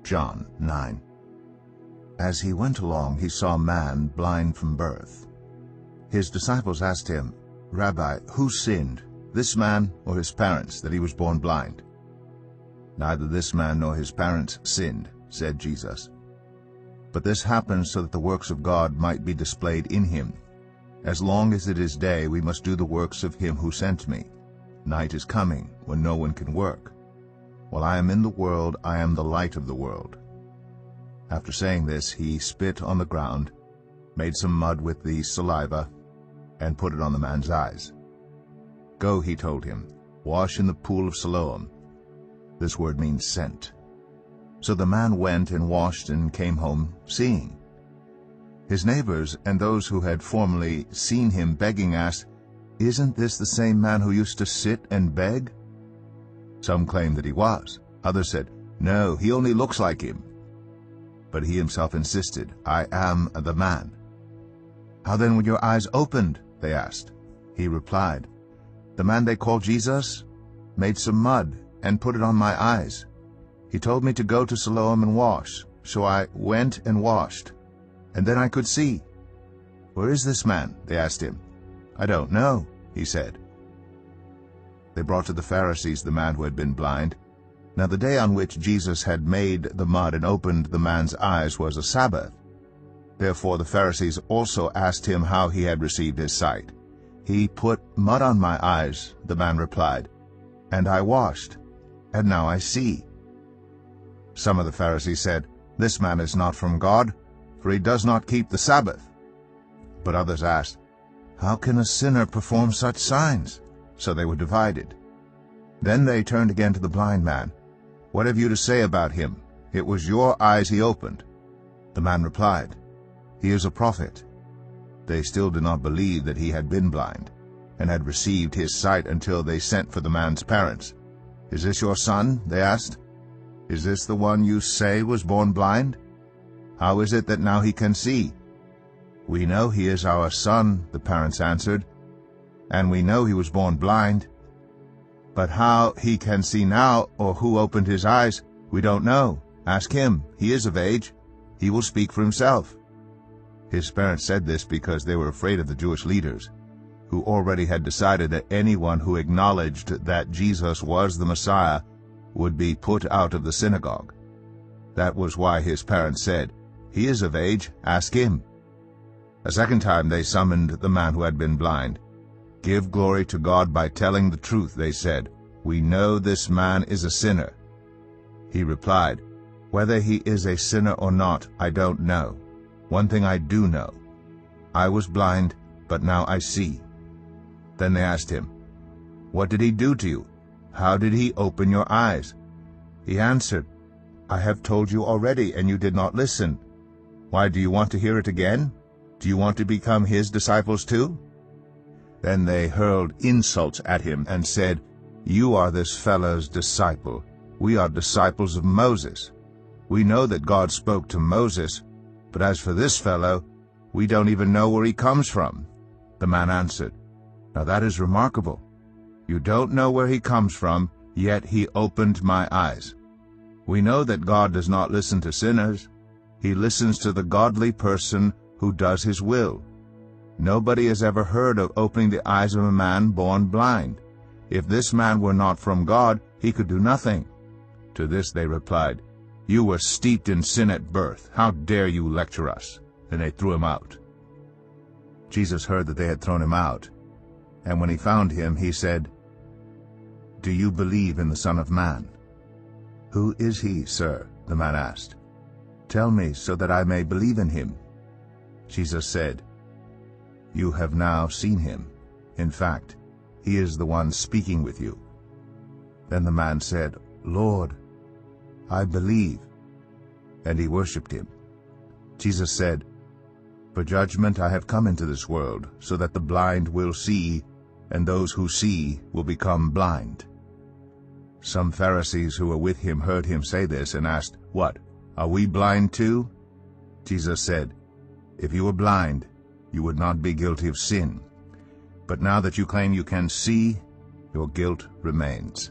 John 9. As he went along, he saw a man blind from birth. His disciples asked him, "Rabbi, who sinned, this man or his parents, that he was born blind?" "Neither this man nor his parents sinned," said Jesus. "But this happened so that the works of God might be displayed in him. As long as it is day, we must do the works of him who sent me. Night is coming, when no one can work. While I am in the world, I am the light of the world." After saying this, he spit on the ground, made some mud with the saliva, and put it on the man's eyes. "Go," he told him, "wash in the pool of Siloam." This word means sent. So the man went and washed and came home seeing. His neighbors and those who had formerly seen him begging asked, "Isn't this the same man who used to sit and beg?" Some claimed that he was. Others said, "No, he only looks like him." But he himself insisted, "I am the man." "How then were your eyes opened?" they asked. He replied, "The man they call Jesus made some mud and put it on my eyes. He told me to go to Siloam and wash, so I went and washed, and then I could see." "Where is this man?" they asked him. "I don't know," he said. They brought to the Pharisees the man who had been blind. Now the day on which Jesus had made the mud and opened the man's eyes was a Sabbath. Therefore the Pharisees also asked him how he had received his sight. "He put mud on my eyes," the man replied, "and I washed, and now I see." Some of the Pharisees said, "This man is not from God, for he does not keep the Sabbath." But others asked, "How can a sinner perform such signs?" So they were divided. Then they turned again to the blind man. "What have you to say about him? It was your eyes he opened." The man replied, "He is a prophet." They still did not believe that he had been blind, and had received his sight until they sent for the man's parents. "Is this your son?" they asked. "Is this the one you say was born blind? How is it that now he can see?" "We know he is our son," the parents answered, "and we know he was born blind. But how he can see now, or who opened his eyes, we don't know. Ask him. He is of age. He will speak for himself." His parents said this because they were afraid of the Jewish leaders, who already had decided that anyone who acknowledged that Jesus was the Messiah would be put out of the synagogue. That was why his parents said, "He is of age. Ask him." A second time they summoned the man who had been blind. "Give glory to God by telling the truth," they said. "We know this man is a sinner." He replied, "Whether he is a sinner or not, I don't know. One thing I do know. I was blind, but now I see." Then they asked him, "What did he do to you? How did he open your eyes?" He answered, "I have told you already, and you did not listen. Why do you want to hear it again? Do you want to become his disciples too?" Then they hurled insults at him and said, "You are this fellow's disciple. We are disciples of Moses. We know that God spoke to Moses, but as for this fellow, we don't even know where he comes from." The man answered, "Now that is remarkable. You don't know where he comes from, yet he opened my eyes. We know that God does not listen to sinners. He listens to the godly person who does his will. Nobody has ever heard of opening the eyes of a man born blind. If this man were not from God, he could do nothing." To this they replied, "You were steeped in sin at birth. How dare you lecture us?" And they threw him out. Jesus heard that they had thrown him out, and when he found him, he said, "Do you believe in the Son of Man?" "Who is he, sir?" the man asked. "Tell me, so that I may believe in him." Jesus said, "You have now seen him. In fact, he is the one speaking with you." Then the man said, "Lord, I believe." And he worshipped him. Jesus said, "For judgment I have come into this world, so that the blind will see, and those who see will become blind." Some Pharisees who were with him heard him say this and asked, "What, are we blind too?" Jesus said, "If you were blind, you would not be guilty of sin. But now that you claim you can see, your guilt remains."